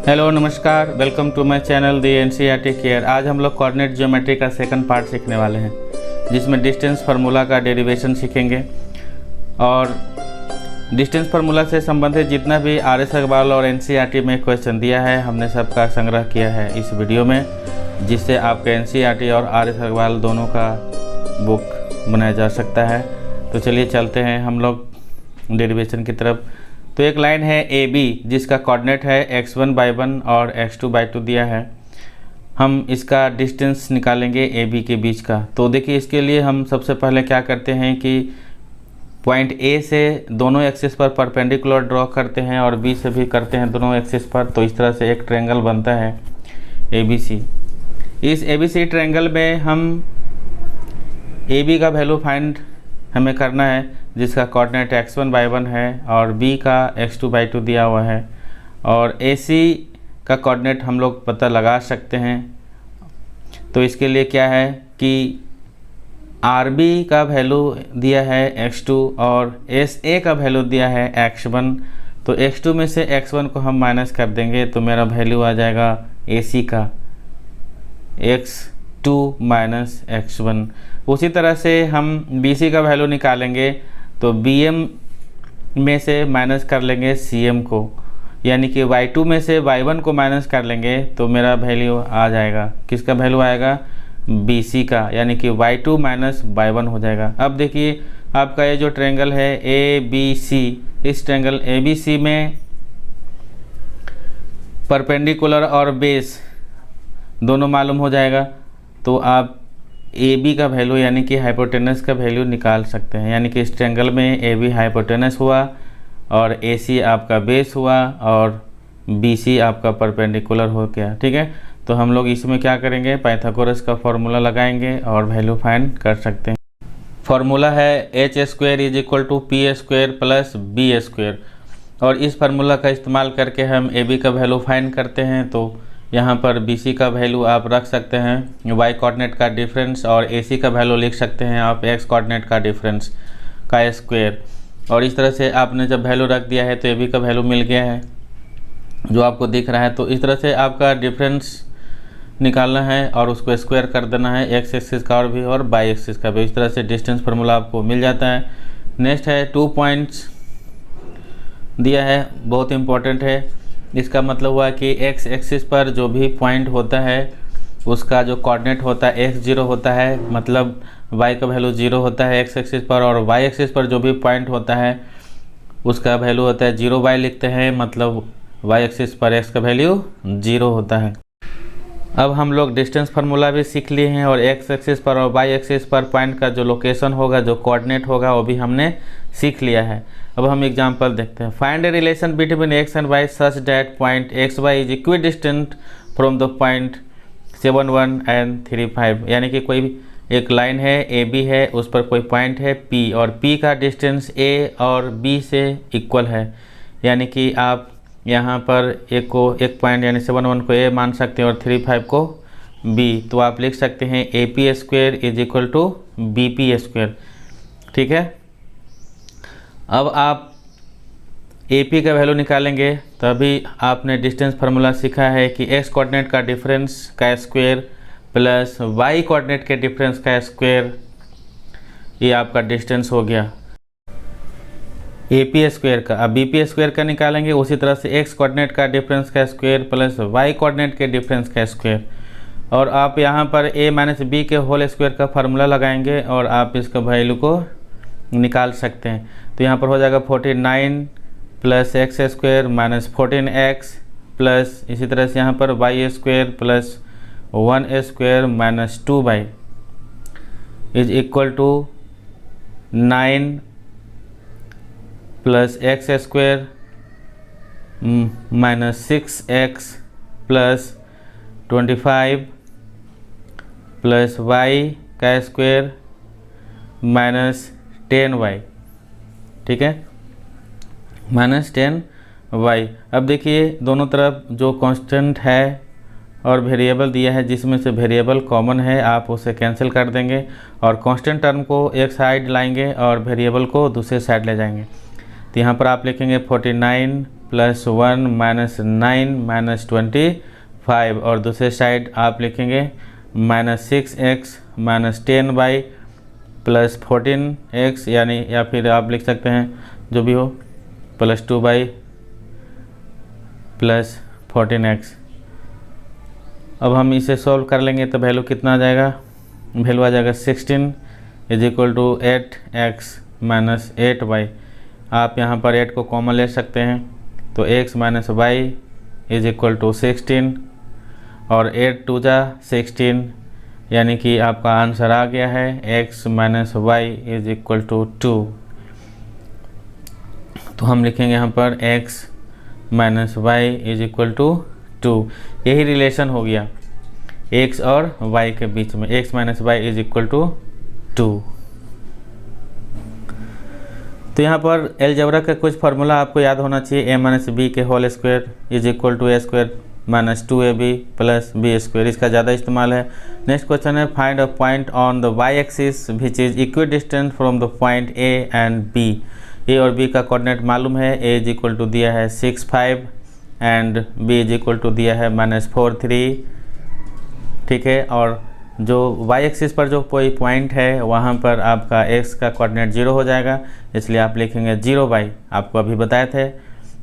Hello नमस्कार, welcome to my channel the NCERT care. आज हम लोग कोऑर्डिनेट ज्योमेट्री का सेकंड पार्ट सीखने वाले हैं, जिसमें डिस्टेंस फार्मूला का डेरिवेशन सीखेंगे और डिस्टेंस फार्मूला से संबंधित जितना भी आर एस अग्रवाल और एनसीईआरटी में क्वेश्चन दिया है हमने सबका संग्रह किया है इस वीडियो में, जिससे आपके एनसीईआरटी और आर एस अग्रवाल दोनों का बुक बनाया जा सकता है। तो चलिए चलते हैं हम लोग डेरिवेशन की तरफ। तो एक लाइन है ए बी जिसका कोऑर्डिनेट है x1/1 और x2/2 दिया है। हम इसका डिस्टेंस निकालेंगे ए बी के बीच का। तो देखिए, इसके लिए हम सबसे पहले क्या करते हैं कि पॉइंट ए से दोनों एक्सिस पर परपेंडिकुलर ड्रॉ करते हैं और बी से भी करते हैं दोनों एक्सिस पर। तो इस तरह से एक ट्रायंगल बनता है ए बी सी। इस ए बी सी ट्रायंगल में हम ए बी का वैल्यू फाइंड हमें करना है, जिसका कोऑर्डिनेट x1/1 है और b का x2/2 दिया हुआ है, और AC का कोऑर्डिनेट हम लोग पता लगा सकते हैं। तो इसके लिए क्या है कि RB का वैल्यू दिया है x2 और SA का वैल्यू दिया है x1। तो x2 में से x1 को हम माइनस कर देंगे तो मेरा वैल्यू आ जाएगा AC का x2 माइनस x1। उसी तरह से हम BC का वैल्यू निकालेंगे तो BM में से माइनस कर लेंगे CM को, यानी कि y2 में से y1 को माइनस कर लेंगे तो मेरा वैल्यू आ जाएगा, किसका वैल्यू आएगा, BC का, यानी कि y2 माइनस y1 हो जाएगा। अब देखिए आपका ये जो ट्रायंगल है ABC, इस ट्रायंगल ABC में परपेंडिकुलर और बेस दोनों मालूम हो जाएगा। तो आप AB का वैल्यू यानी कि हाइपोटेनस का वैल्यू निकाल सकते हैं, यानी कि इस ट्रायंगल में AB हाइपोटेनस हुआ और AC आपका बेस हुआ और BC आपका परपेंडिकुलर हो गया। ठीक है, तो हम लोग इसमें क्या करेंगे, पाइथागोरस का फॉर्मूला लगाएंगे और वैल्यू फाइंड कर सकते हैं। फॉर्मूला है h² = p² + b², और इस फार्मूला का इस्तेमाल करके हम AB का वैल्यू फाइंड करते हैं। तो यहाँ पर BC का वैल्यू आप रख सकते हैं y कोऑर्डिनेट का डिफरेंस, और AC का वैल्यू लिख सकते हैं आप x कोऑर्डिनेट का डिफरेंस का स्क्वायर। और इस तरह से आपने जब वैल्यू रख दिया है तो AB का वैल्यू मिल गया है जो आपको दिख रहा है। तो इस तरह से आपका डिफरेंस निकालना है और उसको स्क्वायर कर देना है, x एक्सिस का और भी और y एक्सिस का भी। इस तरह से डिस्टेंस फार्मूला आपको मिल जाता है। नेक्स्ट है 2 पॉइंट्स दिया है, बहुत इंपॉर्टेंट है। इसका मतलब हुआ कि x एक्सिस पर जो भी पॉइंट होता है उसका जो कोऑर्डिनेट होता है x0 होता है, मतलब y का वैल्यू 0 होता है x एक्सिस पर, और y एक्सिस पर जो भी पॉइंट होता है उसका वैल्यू होता है 0y लिखते हैं, मतलब y एक्सिस पर x का वैल्यू 0 होता है। अब हम लोग डिस्टेंस फार्मूला भी सीख लिए हैं और x एक्सिस पर और y एक्सिस पर पॉइंट का जो लोकेशन होगा, जो कोऑर्डिनेट होगा, वो भी हमने सीख लिया है। अब हम एग्जांपल देखते हैं। Find a relation between x and y such that point xy is equidistant from the point 7, 1 and 3, 5। यानी कि कोई एक लाइन है AB है, उस पर कोई पॉइंट है P और P का डिस्टेंस A और B से इक्वल है। यानी कि आप यहाँ पर एक पॉइंट यानी 7, 1 को A मान सकते हैं और 3, 5 को B। तो आप लिख सकते हैं AP² = BP²। ठीक है, अब आप AP का वैल्यू निकालेंगे, तभी आपने डिस्टेंस फार्मूला सीखा है कि x कोऑर्डिनेट का डिफरेंस का स्क्वायर प्लस y कोऑर्डिनेट के डिफरेंस का स्क्वायर, ये आपका डिस्टेंस हो गया AP² का। अब BP² का निकालेंगे, उसी तरह से x कोऑर्डिनेट का डिफरेंस का स्क्वायर प्लस y कोऑर्डिनेट के डिफरेंस का स्क्वायर। और आप यहाँ पर a - b के होल स्क्वायर का फार्मूला लगाएंगे और आप इसका वैल्यू को निकाल सकते हैं। तो यहाँ पर हो जाएगा 49 + x² - 14x प्लस इसी तरह से यहाँ पर y² + 1² - 2y is equal to 9 + x² - 6x + 25 + y का स्क्वायर - 10y। ठीक है, -10y। अब देखिए दोनों तरफ जो कांस्टेंट है और वेरिएबल दिया है, जिसमें से वेरिएबल कॉमन है आप उसे कैंसिल कर देंगे और कांस्टेंट टर्म को एक साइड लाएंगे और वेरिएबल को दूसरे साइड ले जाएंगे। तो यहाँ पर आप लिखेंगे 49 + 1 - 9 - 25, और दूसरे साइड आप लिखेंगे -6x - 10y + 14x, यानी या फिर आप लिख सकते हैं जो भी हो + 2y + 14x। अब हम इसे सॉल्व कर लेंगे तो वैल्यू कितना आ जाएगा, वैल्यू आ जाएगा 16 = 8x - 8y। आप यहाँ पर 8 को कॉमन ले सकते हैं, तो x - y = 16, और 8 × 2 = 16, यानी कि आपका आंसर आ गया है x - y = 2। तो हम लिखेंगे यहाँ पर x - y = 2। यही रिलेशन हो गया x और y के बीच में, x - y = 2। तो यहाँ पर अलजेब्रा का कुछ फार्मूला आपको याद होना चाहिए। a - b के whole square = a² - 2ab + b², इसका ज़्यादा इस्तेमाल है। नेक्स्ट क्वेश्चन है, find a point on the y axis which is equidistant from the point a and b। a और b का कोऑर्डिनेट मालूम है, a = दिया है 6 5 एंड b = दिया है -4 3, ठीक है। और जो y एक्सिस पर जो कोई पॉइंट है वहाँ पर आपका x का कोऑर्डिनेट 0 हो जाएगा, इसलिए आप लिखेंगे 0y। आपको अभी बताए थे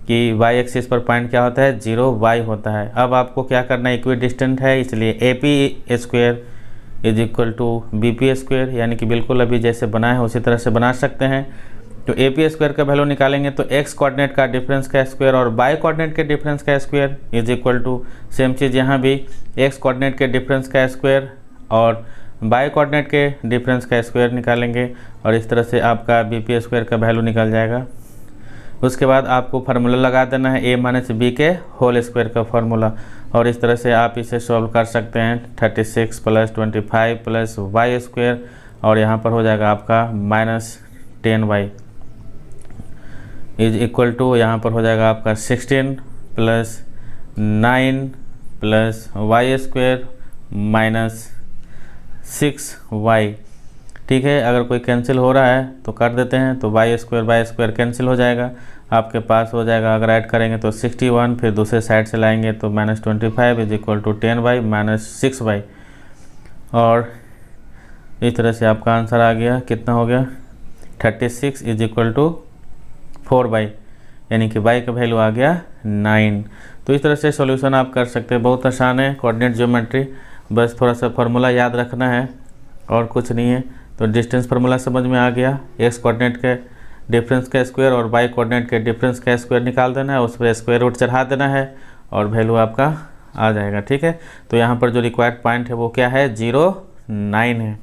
कि y एक्सिस पर पॉइंट क्या होता है, 0y होता है। अब आपको क्या करना है, इक्विडिस्टेंट है, इसलिए AP² = BP², यानी कि बिल्कुल अभी जैसे बना है उसी तरह से बना सकते हैं। तो AP² का वैल्यू निकालेंगे तो x कोऑर्डिनेट का डिफरेंस का स्क्वायर और y कोऑर्डिनेट के डिफरेंस का स्क्वायर = सेम चीज़ यहाँ भी x कोऑर्डिनेट के डिफरेंस का स्क्वायर और y कोऑर्डिनेट के डिफरेंस का स्क्वायर निकालेंगे, और इस तरह से आपका BP² का वैल्यू निकल जाएगा। उसके बाद आपको फार्मूला लगा देना है a - b के होल स्क्वायर का फार्मूला, और इस तरह से आप इसे सॉल्व कर सकते हैं। 36 + 25 + y², और यहाँ पर हो जाएगा आपका -10y = यहाँ पर हो जाएगा आपका 16 + 9 + y² - 6y, ठीक है। अगर कोई कैंसिल हो रहा है तो कर देते हैं, तो y² कैंसिल हो जाएगा, आपके पास हो जाएगा। अगर ऐड करेंगे तो 61, फिर दूसरे साइड से लाएंगे तो -25 = 10y - 6y, और इस तरह से आपका आंसर आ गया। कितना हो गया, 36 = 4y, यानी कि y का वैल्यू आ गया 9। तो इस तरह से सॉल्यूशन आप कर सकते हैं, बहुत आसान है कोऑर्डिनेट ज्योमेट्री, बस थोड़ा सा फार्मूला याद रखना है और कुछ नहीं है। तो डिस्टेंस फार्मूला समझ में आ गया, x कोऑर्डिनेट के डिफरेंस का स्क्वायर और y कोऑर्डिनेट के डिफरेंस का स्क्वायर निकाल देना है, उस पर स्क्वायर रूट चढ़ा देना है और वैल्यू आपका आ जाएगा, ठीक है। तो यहाँ पर जो रिक्वायर्ड पॉइंट है वो क्या है, 0 9 है।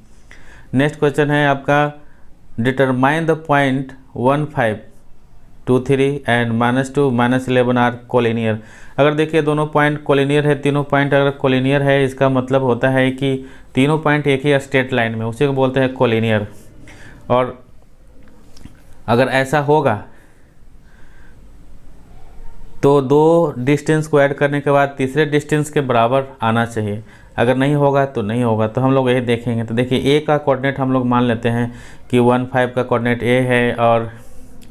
नेक्स्ट क्वेश्चन है आपका, determine the point 1 5 2 3 and -2 -11 are collinear. अगर देखिए दोनों पॉइंट कोलिनियर है, तीनों पॉइंट अगर कोलिनियर है, इसका मतलब होता है कि तीनों पॉइंट एक ही स्ट्रेट लाइन में, उसी को बोलते हैं कोलिनियर। और अगर ऐसा होगा तो दो डिस्टेंस को ऐड करने के बाद तीसरे डिस्टेंस के बराबर आना चाहिए, अगर नहीं होगा तो नहीं होगा। तो हम लोग यही देखेंगे। तो देखिए a का कोऑर्डिनेट हम लोग मान लेते हैं कि 1 5 का कोऑर्डिनेट a है और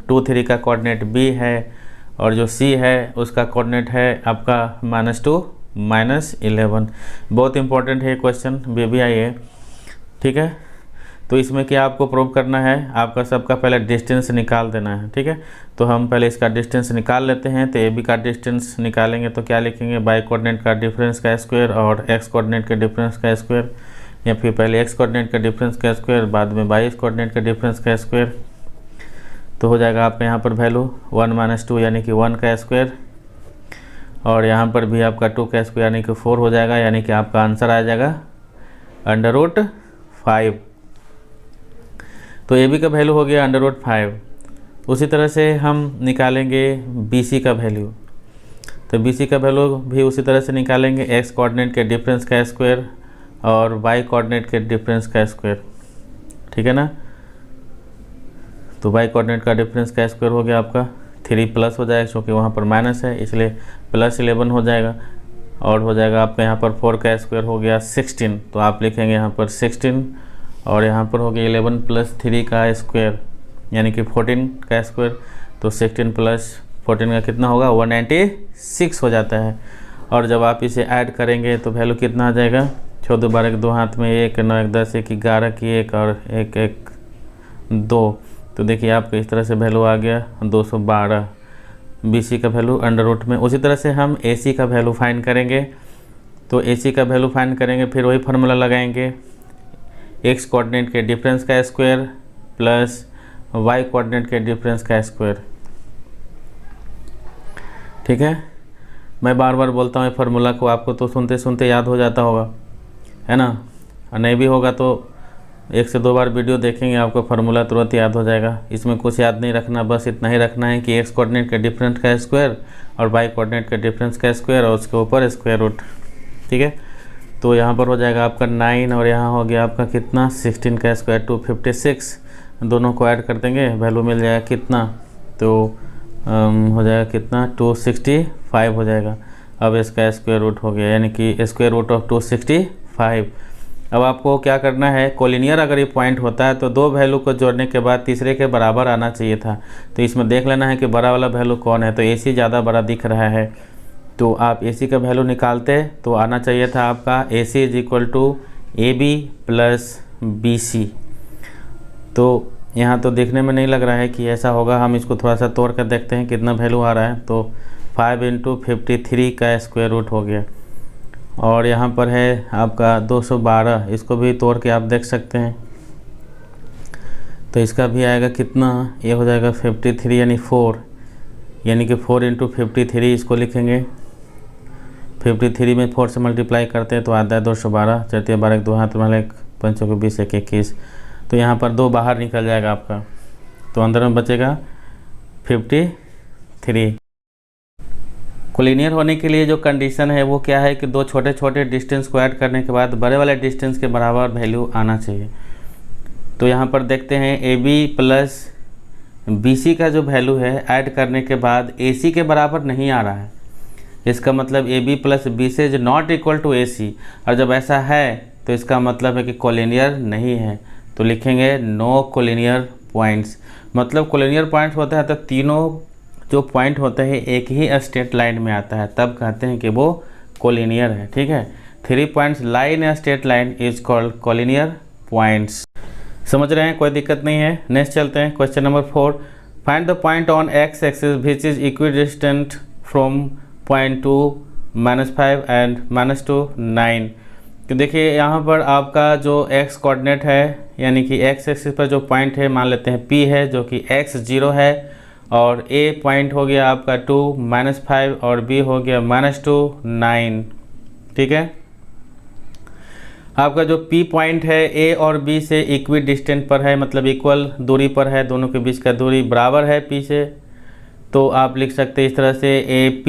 2 3 का कोऑर्डिनेट b है, और जो c है उसका कोऑर्डिनेट है आपका -2 -11। बहुत इंपॉर्टेंट है क्वेश्चन, BBI है, ठीक है। तो इसमें क्या आपको प्रूव करना है, आपका सबका पहले डिस्टेंस निकाल देना है, ठीक है। तो हम पहले इसका डिस्टेंस निकाल लेते हैं। तो AB का डिस्टेंस निकालेंगे तो क्या लिखेंगे, y कोऑर्डिनेट का डिफरेंस का स्क्वायर और x कोऑर्डिनेट के डिफरेंस का स्क्वायर, या फिर पहले x कोऑर्डिनेट का डिफरेंस का स्क्वायर बाद में y कोऑर्डिनेट का डिफरेंस का स्क्वायर। तो हो जाएगा आपका यहाँ पर वैल्यू 1 - 2 यानी कि 1 का स्क्वायर, और यहाँ पर भी आपका 2 का स्क्वायर यानी कि 4 हो जाएगा, यानी कि आपका आंसर आ जाएगा √5। तो AB का वैल्यू हो गया √5। उसी तरह से हम निकालेंगे BC का वैल्यू। तो BC का वैल्यू भी उसी तरह से निकालेंगे, x कोऑर्डिनेट के डिफरेंस का स्क्वायर और y कोऑर्डिनेट के डिफरेंस का स्क्वायर, ठीक है ना। तो y कोऑर्डिनेट का डिफरेंस का स्क्वायर हो गया आपका 3 प्लस हो जाएगा, क्योंकि वहाँ पर माइनस है इसलिए +11 हो जाएगा, और हो जाएगा आपका यहाँ पर 4 का स्क्वायर हो गया 16। तो आप लिखेंगे यहाँ पर 16, और यहाँ पर हो गया 11 + 3 का स्क्वायर यानी कि 14 का स्क्वायर। तो 16 प्लस 14 का कितना होगा 196 हो जाता है। और जब आप इसे ऐड करेंगे तो वैल्यू कितना आ जाएगा 14 12 के 2 हाथ में 1 9 1 10 1 11 की 1 और 1 1 2। तो देखिए आपको इस तरह से वैल्यू आ गया 212 BC का वैल्यू अंडर रूट में। उसी तरह से हम AC का वैल्यू फाइंड करेंगे। तो AC का वैल्यू फाइंड करेंगे, फिर वही फार्मूला लगाएंगे, x कोऑर्डिनेट के डिफरेंस का स्क्वायर प्लस y कोऑर्डिनेट के डिफरेंस का स्क्वायर। ठीक है, मैं बार बार बोलता हूँ फार्मूला को, आपको तो सुनते सुनते याद हो जाता होगा, है ना। और नहीं भी होगा तो 1 से 2 बार वीडियो देखेंगे, आपको फार्मूला तुरंत याद हो जाएगा। इसमें कुछ याद नहीं रखना, बस इतना ही रखना है कि x कोऑर्डिनेट के डिफरेंस का स्क्वायर और y कोऑर्डिनेट के डिफरेंस का स्क्वायर और उसके ऊपर स्क्वायर रूट। ठीक है, तो यहाँ पर हो जाएगा आपका 9 और यहाँ हो गया आपका कितना 16 का स्क्वायर 256। दोनों को ऐड कर देंगे, वैल्यू मिल जाएगा कितना, तो हो जाएगा कितना 265 हो जाएगा। अब इसका स्क्वायर रूट हो गया, यानी कि स्क्वायर रूट ऑफ 265। अब आपको क्या करना है, कोलिनियर अगर ये पॉइंट होता है तो दो वैल्यू को जोड़ने के बाद तीसरे के बराबर आना चाहिए था। तो इसमें देख लेना है कि बड़ा वाला वैल्यू कौन है। तो AC ज़्यादा बड़ा दिख रहा है, तो आप AC का वैल्यू निकालते तो आना चाहिए था आपका AC is equal to AB plus BC। तो यहाँ तो देखने में नहीं लग रहा है कि ऐसा होगा, हम इसको थोड़ा सा तोड़ कर देखते हैं कितना वैल्यू आ रहा है। तो 5 × 53 का स्क्वायर रूट हो गया, और यहाँ पर है आपका 212, इसको भी तोड़ के आप देख सकते हैं। तो इसका भी आएगा कितना, ये हो जाएगा 53 यानी 4, यानी कि 4 × 53 इसको लिखेंगे। 53 में 4 से मल्टीप्लाई करते हैं तो आता है 212, 4 12 2 हाथ में 5 20 1 21। तो यहाँ पर 2 बाहर निकल जाएगा आपका, तो अंदर में बचेगा 53। कोलिनियर होने के लिए जो कंडीशन है वो क्या है कि दो छोटे छोटे डिस्टेंस को ऐड करने के बाद बड़े वाले डिस्टेंस के बराबर वैल्यू आना चाहिए। तो यहाँ पर देखते हैं AB प्लस BC का जो वैल्यू है ऐड करने के बाद AC के बराबर नहीं आ रहा है। इसका मतलब AB plus BC is not equal to AC, और जब ऐसा है तो इसका मतलब है कि कोलिनियर नहीं है। तो लिखेंगे नो कोलिनियर पॉइंट्स। मतलब कोलिनियर पॉइंट्स होता है तो तीनों जो पॉइंट होते हैं एक ही स्ट्रेट लाइन में आता है, तब कहते हैं कि वो कोलिनियर है। ठीक है, 3 पॉइंट्स लाइन या straight line is called collinear points. समझ रहे हैं, कोई दिक्कत नहीं है। नेक्स्ट चलते हैं, question number 4। Find the point on x axis which is equidistant from point 2 -5 and -2 9। तो देखिए यहाँ पर आपका जो x कोऑर्डिनेट है, यानी कि x एक्सिस पर जो पॉइंट है मान लेते हैं P है, जो कि x 0 है, और A पॉइंट हो गया आपका 2 -5 और B हो गया -2 9। ठीक है, आपका जो P पॉइंट है A और B से इक्वी डिस्टेंट पर है, मतलब इक्वल दूरी पर है, दोनों के बीच का दूरी बराबर है P से। तो आप लिख सकते हैं इस तरह से AP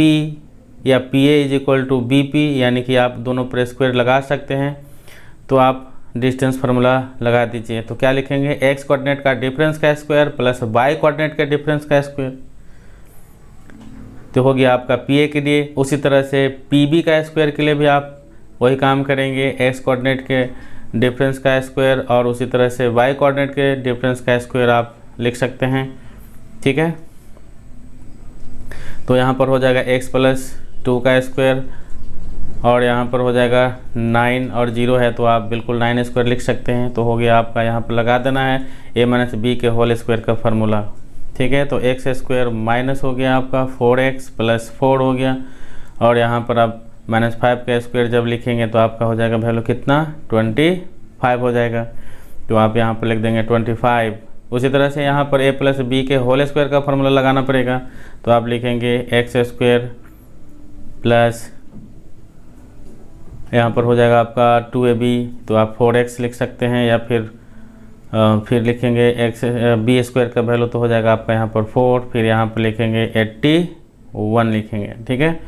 या PA is equal to BP, यानी कि आप दोनों पर स्क्वायर लगा सकते हैं। तो आप डिस्टेंस फार्मूला लगा दीजिए। तो क्या लिखेंगे, x कोऑर्डिनेट का डिफरेंस का स्क्वायर प्लस y कोऑर्डिनेट के डिफरेंस का स्क्वायर। तो हो गया आपका PA के लिए। उसी तरह से PB का स्क्वायर के लिए भी आप वही काम करेंगे, x कोऑर्डिनेट के डिफरेंस का स्क्वायर और उसी तरह से y कोऑर्डिनेट के डिफरेंस का स्क्वायर आप लिख सकते हैं। ठीक है, तो यहाँ पर हो जाएगा x प्लस 2 का स्क्वायर, और यहाँ पर हो जाएगा 9 और 0 है तो आप बिल्कुल 9 स्क्वायर लिख सकते हैं। तो हो गया आपका, यहाँ पर लगा देना है a - b के होल स्क्वायर का फार्मूला। ठीक है, तो x स्क्वायर माइनस हो गया आपका 4x प्लस 4 हो गया, और यहाँ पर आप -5 का स्क्वायर जब लिखेंगे तो आपका हो जाएगा वैल्यू कितना 25 हो जाएगा। तो आप यहाँ पर लिख देंगे 25। उसी तरह से यहाँ पर a प्लस b के होल स्क्वायर का फार्मूला लगाना पड़ेगा। तो आप लिखेंगे x स्क्वायर प्लस यहाँ पर हो जाएगा आपका 2ab, तो आप 4x लिख सकते हैं, या फिर लिखेंगे b स्क्वायर का वैल्यू तो हो जाएगा आपका यहाँ पर 4, फिर यहाँ पर लिखेंगे 81 लिखेंगे। ठीक है,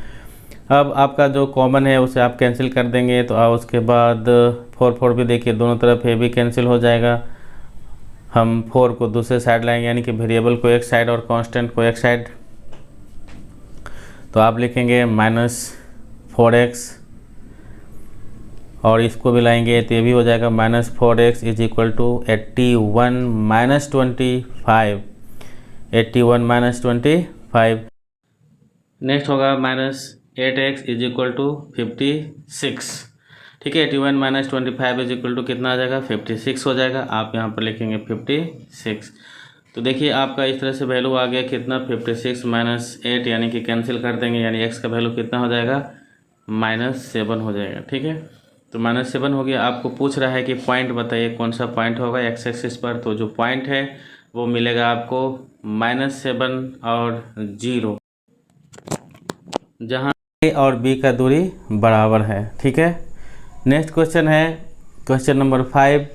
अब आपका जो कॉमन है उसे आप कैंसिल कर देंगे। तो आप उसके बाद 4 भी देखिए दोनों तरफ a भी कैंसिल हो जाएगा। हम 4 को दूसरे साइड लाएंगे, यानी कि वेरिएबल को एक साइड और कांस्टेंट को एक साइड। तो आप लिखेंगे -4x, और इसको भी लाएंगे तो ये भी हो जाएगा -4x is equal to 81 - 25। 81 minus 25। Next होगा -8x इज इक्वल टू 56। ठीक है, 81 माइनस 25 इज इक्वल टू कितना आ जाएगा, 56 हो जाएगा। आप यहाँ पर लिखेंगे 56। तो देखिए आपका इस तरह से वैल्यू आ गया कितना, 56 माइनस 8, यानी कि कैंसिल कर देंगे, यानी x का वैल्यू कितना हो जाएगा, -7 हो जाएगा। ठीक है, तो -7 हो गया। आपको पूछ रहा है कि पॉइंट बताइए कौन सा पॉइंट होगा एक्स एक्सिस पर, तो जो पॉइंट है वो मिलेगा आपको -7 और 0, जहाँ ए और बी का दूरी बराबर है। ठीक है, नेक्स्ट क्वेश्चन है question number 5।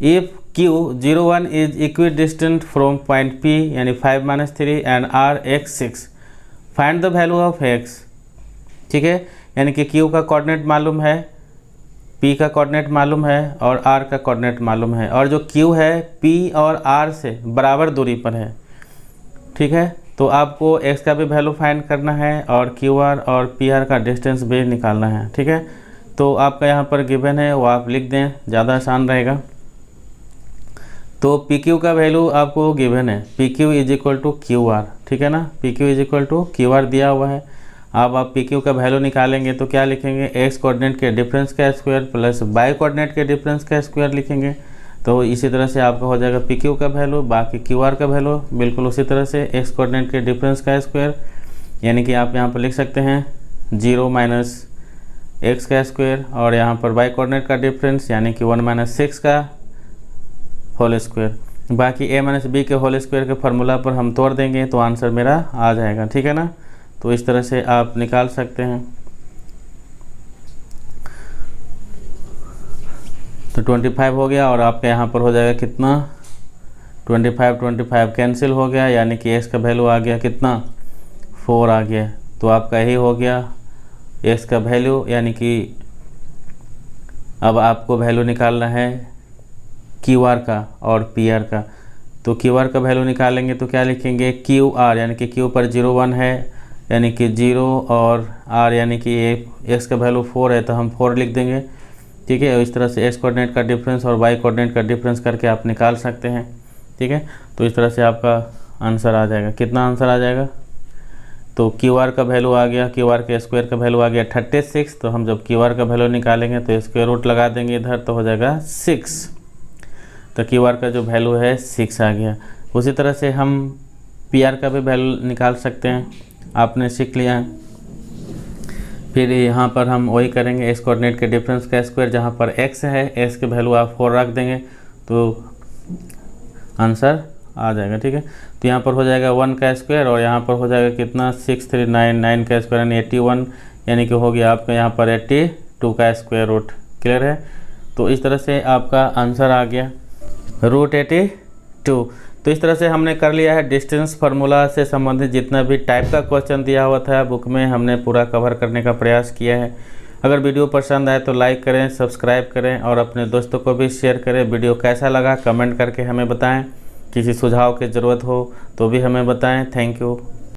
If Q 01 is equi distant from point P यानी 5 - 3 and R x 6, find the value of x। ठीक है, यानी कि Q का कोऑर्डिनेट मालूम है, P का कोऑर्डिनेट मालूम है और R का कोऑर्डिनेट मालूम है, और जो Q है P और R से बराबर दूरी पर है। ठीक है, तो आपको x का भी वैल्यू फाइंड करना है और QR और PR का डिस्टेंस भी निकालना है। ठीक है, तो आपका यहाँ पर गिवन है वो आप लिख दें, ज़्यादा आसान रहेगा। तो PQ का वैल्यू आपको गिवन है, PQ is equal to QR। ठीक है ना, PQ is equal to QR दिया हुआ है। अब आप PQ का वैल्यू निकालेंगे तो क्या लिखेंगे, x कोऑर्डिनेट के डिफरेंस का स्क्वायर प्लस y कोऑर्डिनेट के डिफरेंस का स्क्वायर लिखेंगे। तो इसी तरह से आपका हो जाएगा PQ का वैल्यू, बाकी QR का वैल्यू बिल्कुल उसी तरह से x कोऑर्डिनेट के डिफरेंस का स्क्वायर, यानी कि आप यहाँ पर लिख सकते हैं 0 माइनस x का स्क्वायर, और यहाँ पर y कोऑर्डिनेट का डिफरेंस यानी कि 1 - 6 का होल स्क्वायर। बाकी a - b के होल स्क्वायर के फार्मूला पर हम तोड़ देंगे तो आंसर मेरा आ जाएगा। ठीक है ना, तो इस तरह से आप निकाल सकते हैं। तो 25 हो गया, और आपके यहाँ पर हो जाएगा कितना, 25 कैंसिल हो गया, यानी कि x का वैल्यू आ गया कितना, 4 आ गया। तो आपका यही हो गया x का वैल्यू, यानी कि अब आपको वैल्यू निकालना है QR का और PR का। तो QR का वैल्यू निकालेंगे तो क्या लिखेंगे, QR यानी कि Q पर 01 है, यानी कि 0, और R यानी कि x का वैल्यू 4 है तो हम 4 लिख देंगे। ठीक है, इस तरह से x कोऑर्डिनेट का डिफरेंस और y कोऑर्डिनेट का डिफरेंस करके आप निकाल सकते हैं। ठीक है, तो इस तरह से आपका आंसर आ जाएगा। कितना आंसर आ जाएगा, तो QR का वैल्यू आ गया, QR के स्क्वायर का वैल्यू आ गया 36। तो हम जब QR का वैल्यू निकालेंगे तो स्क्वायर रूट लगा देंगे इधर, तो हो जाएगा 6। तो QR का जो वैल्यू है 6 आ गया। उसी तरह से हम PR का भी वैल्यू निकाल सकते हैं, आपने सीख लिया है। फिर यहाँ पर हम वही करेंगे, x कोऑर्डिनेट के डिफरेंस का स्क्वायर, जहाँ पर x है x के वैल्यू आप 4 रख देंगे तो आंसर आ जाएगा। ठीक है, तो यहाँ पर हो जाएगा 1 का स्क्वायर, और यहाँ पर हो जाएगा कितना, 6399 का स्क्वायर यानी 81, यानी कि हो गया आपका यहाँ पर 82 का स्क्वायर रूट। क्लियर है, तो इस तरह से आपका आंसर आ गया √82। तो इस तरह से हमने कर लिया है डिस्टेंस फार्मूला से संबंधित जितना भी टाइप का क्वेश्चन दिया हुआ था बुक में, हमने पूरा कवर करने का प्रयास किया है। अगर वीडियो पसंद आए तो लाइक करें, सब्सक्राइब करें और अपने दोस्तों को भी शेयर करें। वीडियो कैसा लगा कमेंट करके हमें बताएं, किसी सुझाव की ज़रूरत हो तो भी हमें बताएं। Thank you.